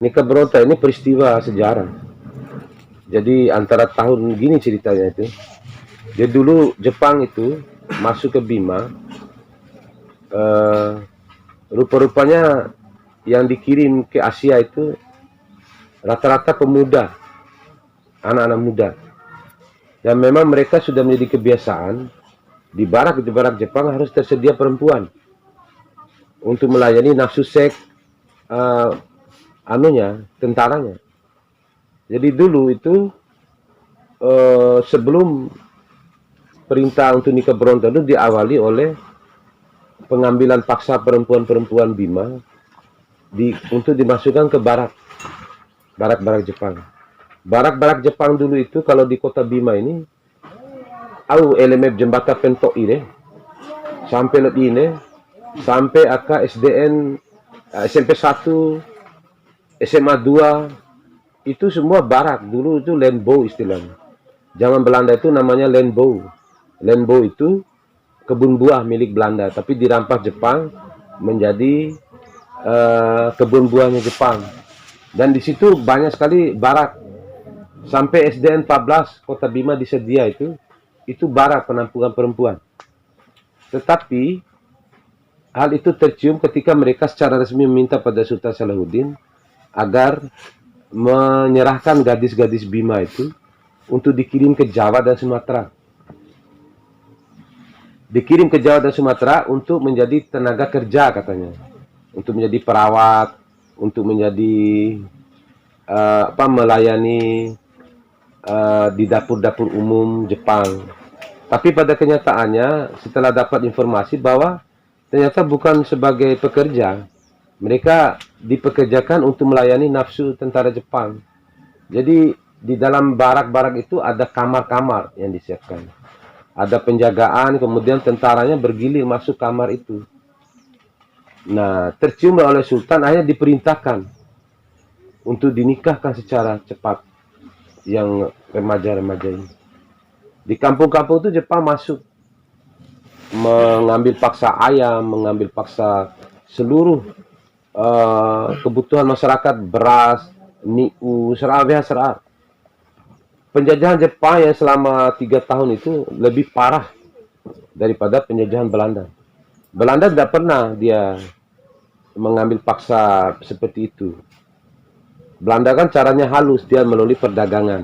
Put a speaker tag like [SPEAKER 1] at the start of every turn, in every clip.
[SPEAKER 1] Nikah berontak ini peristiwa sejarah. Jadi antara tahun gini ceritanya itu. Jadi dulu Jepang itu masuk ke Bima, rupa-rupanya yang dikirim ke Asia itu rata-rata pemuda, anak-anak muda. Dan memang mereka sudah menjadi kebiasaan di barak Jepang harus tersedia perempuan untuk melayani nafsu seks tentaranya. Jadi dulu itu sebelum perintah untuk nikah berontak itu diawali oleh pengambilan paksa perempuan-perempuan Bima untuk dimasukkan ke barak-barak Jepang. Barak-barak Jepang dulu itu kalau di kota Bima ini, au LMF jembatan pentok ini, sampai lebih ini, sampai AK SDN, SMP 1, SMA 2, itu semua barak. Dulu itu Landbouw istilahnya. Zaman Belanda itu namanya Landbouw. Landbouw itu kebun buah milik Belanda, tapi dirampas Jepang menjadi kebun buahnya Jepang. Dan di situ banyak sekali barak. Sampai SDN 14 Kota Bima disedia itu barak penampungan perempuan. Tetapi hal itu tercium ketika mereka secara resmi meminta pada Sultan Salahuddin agar menyerahkan gadis-gadis Bima itu untuk dikirim ke Jawa dan Sumatera. Dikirim ke Jawa dan Sumatera untuk menjadi tenaga kerja katanya. Untuk menjadi perawat, untuk menjadi melayani di dapur-dapur umum Jepang. Tapi pada kenyataannya setelah dapat informasi bahwa ternyata bukan sebagai pekerja, mereka dipekerjakan untuk melayani nafsu tentara Jepang. Jadi di dalam barak-barak itu ada kamar-kamar yang disiapkan. Ada penjagaan, kemudian tentaranya bergilir masuk kamar itu. Nah, tercium oleh Sultan, akhirnya diperintahkan untuk dinikahkan secara cepat yang remaja-remaja ini. Di kampung-kampung itu Jepang masuk, mengambil paksa ayam, mengambil paksa seluruh kebutuhan masyarakat, beras, niu, serah. Penjajahan Jepang yang selama 3 tahun itu lebih parah daripada penjajahan Belanda. Belanda tidak pernah dia mengambil paksa seperti itu. Belanda kan caranya halus, dia melalui perdagangan,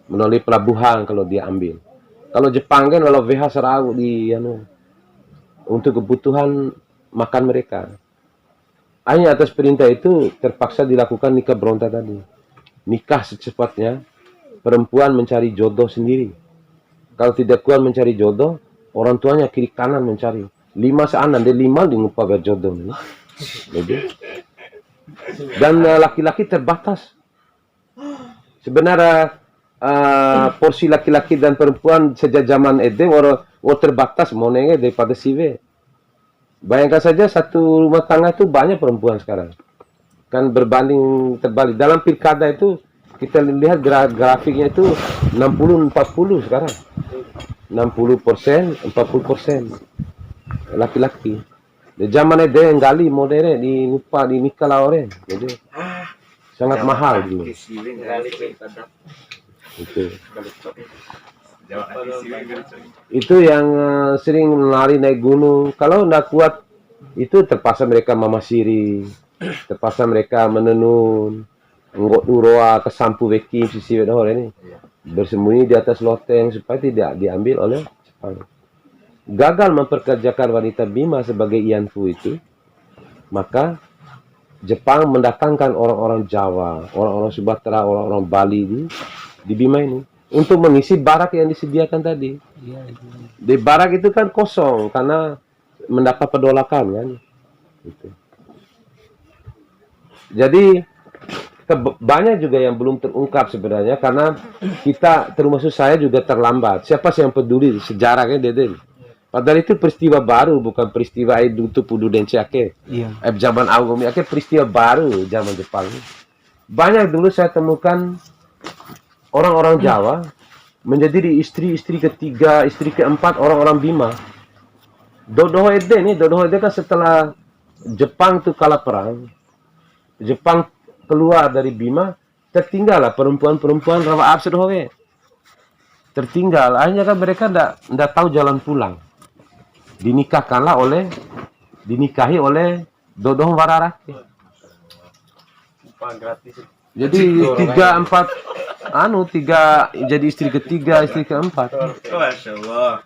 [SPEAKER 1] melalui pelabuhan kalau dia ambil. Kalau Jepang kan kalau VH serau untuk kebutuhan makan mereka. Hanya atas perintah itu terpaksa dilakukan nikah berontak tadi. Nikah secepatnya, perempuan mencari jodoh sendiri. Kalau tidak kuat mencari jodoh, orang tuanya kiri kanan mencari. 5 seanan, dia 5 di ngupa berjodoh. Jadi, dan laki-laki terbatas. Sebenarnya porsi laki-laki dan perempuan sejak zaman Eden orang terbatas monenya daripada siwe. Bayangkan saja satu rumah tangga itu banyak perempuan sekarang. Kan berbanding terbalik. Dalam pilkada itu kita lihat grafiknya itu 60-40 sekarang. 60%, 40% laki-laki. Di zaman itu yang gali modern di nikah lah orang. Jadi sangat mahal dulu. Itu yang sering lari naik gunung. Kalau tidak kuat itu terpaksa mereka mamasiri, terpaksa mereka menenun, nggak uroa kesampu beki sisi ini bersembunyi di atas loteng supaya tidak diambil oleh Jepang. Gagal memperkerjakan wanita Bima sebagai Ianfu itu, maka Jepang mendatangkan orang-orang Jawa, orang-orang Sumatera, orang-orang Bali di Bima ini untuk mengisi barak yang disediakan tadi. Di barak itu kan kosong karena mendapat penolakan kan. Gitu. Jadi banyak juga yang belum terungkap sebenarnya karena kita termasuk saya juga terlambat. Siapa sih yang peduli sejarahnya Deden? Padahal itu peristiwa baru, bukan peristiwa itu pudu dan ciake. Iya. Zaman Agung Ake peristiwa baru zaman Jepang. Banyak dulu saya temukan orang-orang Jawa menjadi istri ketiga, istri keempat orang-orang Bima. Dodoho Ede kan setelah Jepang itu kalah perang. Jepang keluar dari Bima, tertinggal lah perempuan-perempuan rawa absen howe. Tertinggal, akhirnya kan mereka ndak tahu jalan pulang. Dinikahi oleh Dodong Wararake. Jadi tiga jadi istri ketiga, istri keempat.
[SPEAKER 2] Masya Allah.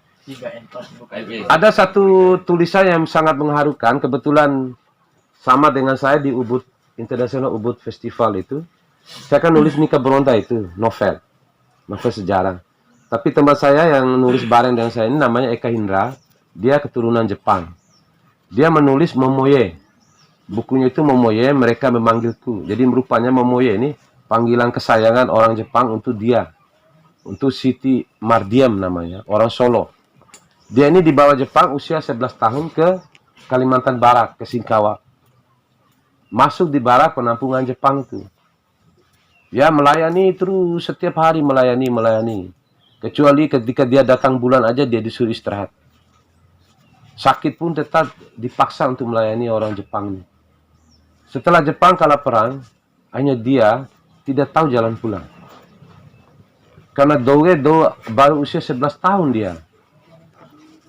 [SPEAKER 1] Ada satu tulisan yang sangat mengharukan, kebetulan sama dengan saya di Ubud International Ubud Festival itu. Saya kan nulis Nika Bronta itu, novel sejarah. Tapi teman saya yang nulis bareng dengan saya ini namanya Eka Hindra, dia keturunan Jepang. Dia menulis Momoye. Bukunya itu Momoye, mereka memanggilku. Jadi merupanya Momoye ini panggilan kesayangan orang Jepang untuk dia. Untuk Siti Mardiam namanya, orang Solo. Dia ini dibawa Jepang usia 11 tahun ke Kalimantan Barat, ke Singkawa. Masuk di barak penampungan Jepang itu. Ya melayani terus, setiap hari melayani. Kecuali ketika dia datang bulan aja dia disuruh istirahat. Sakit pun tetap dipaksa untuk melayani orang Jepang ini. Setelah Jepang kalah perang, hanya dia tidak tahu jalan pulang. Karena Do baru usia 11 tahun dia.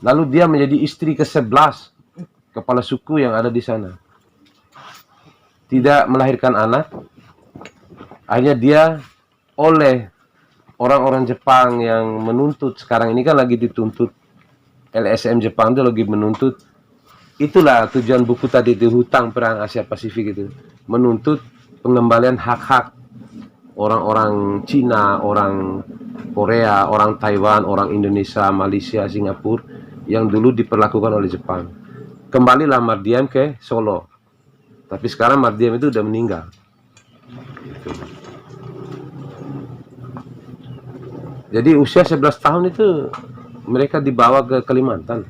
[SPEAKER 1] Lalu dia menjadi istri ke-11 kepala suku yang ada di sana. Tidak melahirkan anak. Akhirnya dia oleh orang-orang Jepang yang menuntut, sekarang ini kan lagi dituntut, LSM Jepang itu lagi menuntut. Itulah tujuan buku tadi itu, Hutang Perang Asia Pasifik itu. Menuntut pengembalian hak-hak orang-orang Cina, orang Korea, orang Taiwan, orang Indonesia, Malaysia, Singapura yang dulu diperlakukan oleh Jepang. Kembalilah Mardiam ke Solo. Tapi sekarang Mardiam itu udah meninggal. Jadi usia 11 tahun itu mereka dibawa ke Kalimantan.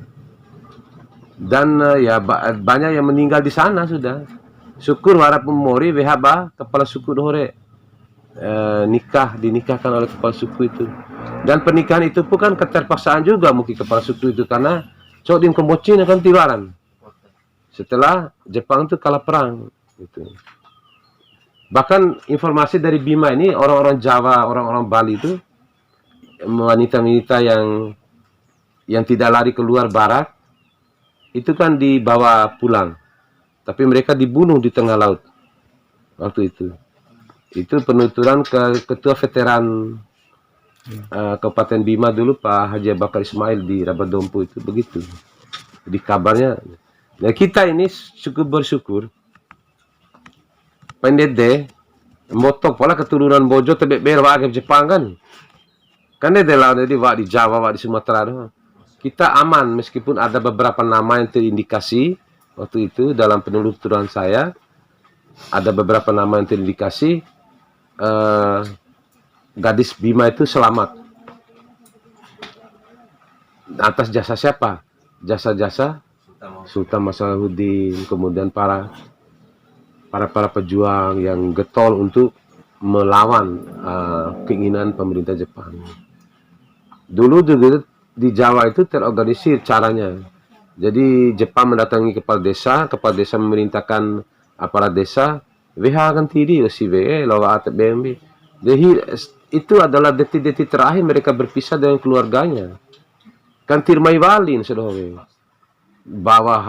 [SPEAKER 1] Dan ya banyak yang meninggal di sana sudah. Syukur warap memori wehaba kepala suku Dohore dinikahkan oleh kepala suku itu. Dan pernikahan itu pun kan keterpaksaan juga mungkin kepala suku itu, karena Codin Kembocin akan tiwaran setelah Jepang itu kalah perang gitu. Bahkan informasi dari Bima ini, orang-orang Jawa, orang-orang Bali itu, wanita-wanita yang tidak lari keluar barat itu kan dibawa pulang, tapi mereka dibunuh di tengah laut waktu itu. Itu penuturan ke ketua veteran Kabupaten Bima dulu, Pak Haji Bakar Ismail di Rabadompu itu, begitu. Jadi kabarnya. Nah kita ini bersyukur. Pendede, motok pola keturunan Bojo tebek berwa ke Jepang kan. Kan dia lawan di Jawa, di Sumatera. Kita aman meskipun ada beberapa nama yang terindikasi waktu itu dalam penelusuran saya. Ada beberapa nama yang terindikasi. Gadis Bima itu selamat atas jasa siapa? Jasa-jasa Sultan Masahuddin, kemudian para pejuang yang getol untuk melawan keinginan pemerintah Jepang. Dulu di Jawa itu terorganisir caranya. Jadi Jepang mendatangi kepala desa memerintahkan aparat desa, WH kan tiri OCBE lawa atap BMB. Jadi itu adalah detik-detik terakhir mereka berpisah dengan keluarganya. Kan Tirmai Walin saudara. Bawah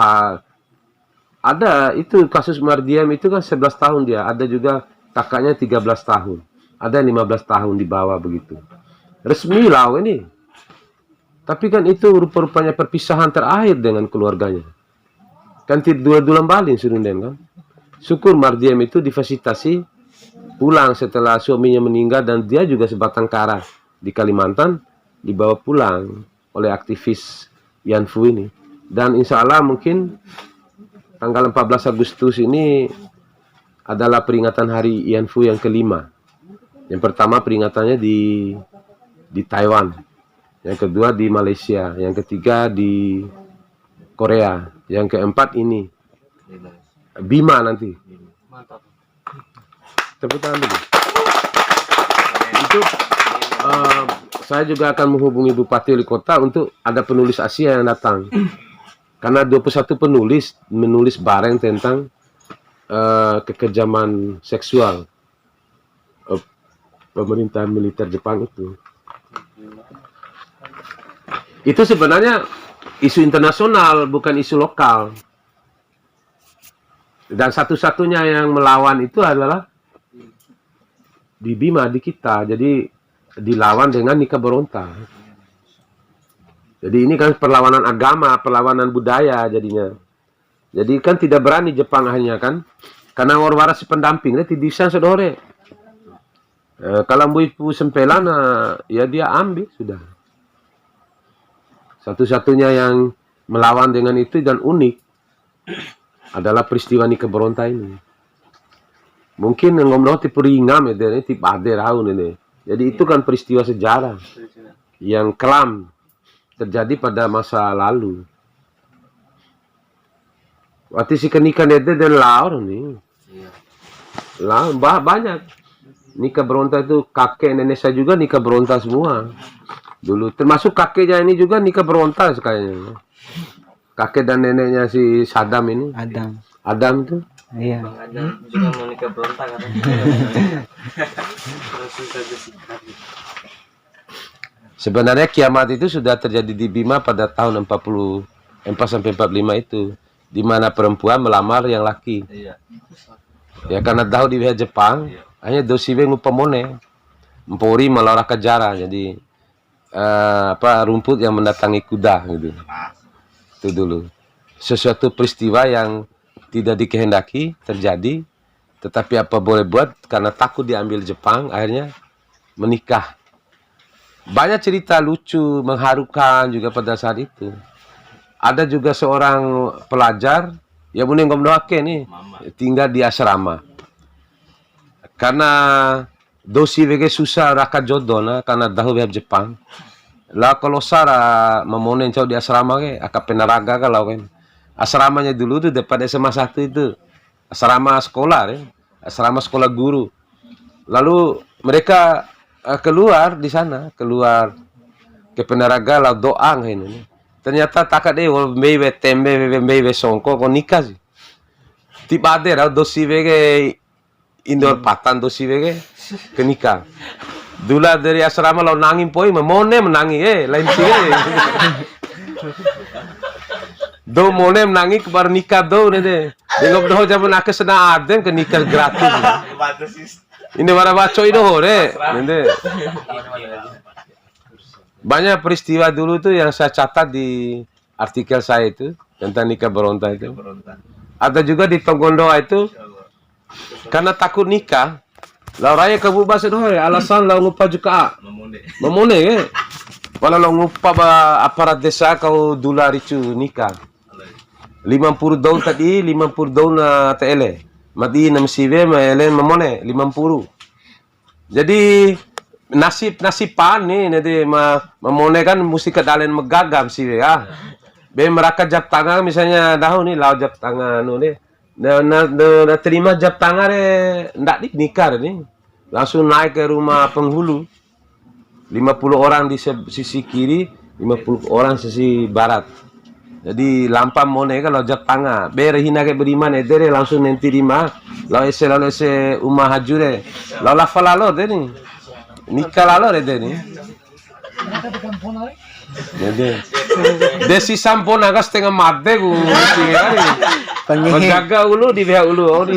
[SPEAKER 1] ada itu kasus Mardiam itu kan 11 tahun dia. Ada juga kakaknya 13 tahun. Ada 15 tahun di bawah begitu. Resmi lah ini. Tapi kan itu rupa-rupanya perpisahan terakhir dengan keluarganya. Kan dua-dua Balin Surunden kan. Syukur Mardiam itu difasilitasi pulang setelah suaminya meninggal, dan dia juga sebatang kara di Kalimantan dibawa pulang oleh aktivis Yanfu ini. Dan insya Allah mungkin tanggal 14 Agustus ini adalah peringatan hari Yanfu yang kelima. Yang pertama peringatannya di Taiwan, yang kedua di Malaysia, yang ketiga di Korea, yang keempat ini Bima nanti. Tepuk tangan dulu. Itu saya juga akan menghubungi Bupati Wali Kota untuk ada penulis Asia yang datang. Karena 21 penulis menulis bareng tentang kekejaman seksual pemerintahan militer Jepang itu. Itu sebenarnya isu internasional, bukan isu lokal. Dan satu-satunya yang melawan itu adalah di Bima, di kita. Jadi dilawan dengan nikah berontak. Jadi ini kan perlawanan agama, perlawanan budaya jadinya. Jadi kan tidak berani Jepang hanya kan. Karena warwara si pendamping, dia tidak sedore. Kalau ibu sempelan, ya dia ambil sudah. Satu-satunya yang melawan dengan itu dan unik adalah peristiwa nikah berontak ini. Mungkin ngomong tipe ringam ini, tipe ada raun ini. Jadi itu kan peristiwa sejarah yang kelam terjadi pada masa lalu. Waktu si kenikan itu dan laur nih, banyak nikah berontak itu, kakek nenek saya juga nikah berontak semua. Dulu termasuk kakeknya ini juga nikah berontak kayaknya. Kakek dan neneknya si Saddam ini. Adam tuh.
[SPEAKER 2] Iya.
[SPEAKER 3] Bang Adam juga mau nikah berontak kan.
[SPEAKER 1] Sebenarnya kiamat itu sudah terjadi di Bima pada tahun 44 sampai 45 itu, di mana perempuan melamar yang laki.
[SPEAKER 3] Iya.
[SPEAKER 1] Ya karena tahu di pihak Jepang, hanya dosiwe ngupamone, empori melara kejara, jadi rumput yang mendatangi kuda gitu. Itu dulu. Sesuatu peristiwa yang tidak dikehendaki terjadi, tetapi apa boleh buat karena takut diambil Jepang, akhirnya menikah. Banyak cerita lucu, mengharukan juga pada saat itu. Ada juga seorang pelajar yang punya ngomdoake nih, tinggal di asrama. Karena dosi vege susah raka jodoh na, karena dahu web Jepang. Lah kalau sara memonen cau di asrama ke, akak penaraga kalau kan. Asramanya dulu tuh depan SMA 1 itu. Asrama sekolah ya. Asrama sekolah guru. Lalu mereka keluar di sana, keluar ke penaraga lah doang ini. Ternyata tak ada mebe tembe mebe songko kok nikah sih. Tiba ada dosi vege indoor patan dosi vege ke nikah. Dula dari asrama lo nangin poi memone menangi lain sih do mone menangi kebar nikah do nede dengok doh jaman ake sena adem ke nikah gratis ini warna baco itu hore nede banyak peristiwa dulu tuh yang saya catat di artikel saya itu tentang nikah berontak itu. Ada juga di Tonggondoa itu karena takut nikah. Lau raya kabu bahasa doh alasan lau ngupa juga memone ya. Walau lau ngupa aparat desa kau dula ricu nikah. 50 daun tadi 50 daun na tele. Mati nam sive maelen memone 50. Jadi nasiban nih nanti memone kan mesti kedalen megagam sive ya. Be mereka jap tangan misalnya dahu nih lau jap tangan nih. Na terima jab tangan ndak nikah nih. Langsung naik ke rumah penghulu. 50 orang di sisi kiri, 50 orang sisi barat. Jadi lampam mone kalau jab tangan. Bere hina ke beriman edere langsung nanti rima. Lalu ese umah hajure. Lalu lafalalo deh nih. Nikah lalu deh nih. Jadi desi sampon agak setengah mate gue. Penjaga ulu di pihak ulu.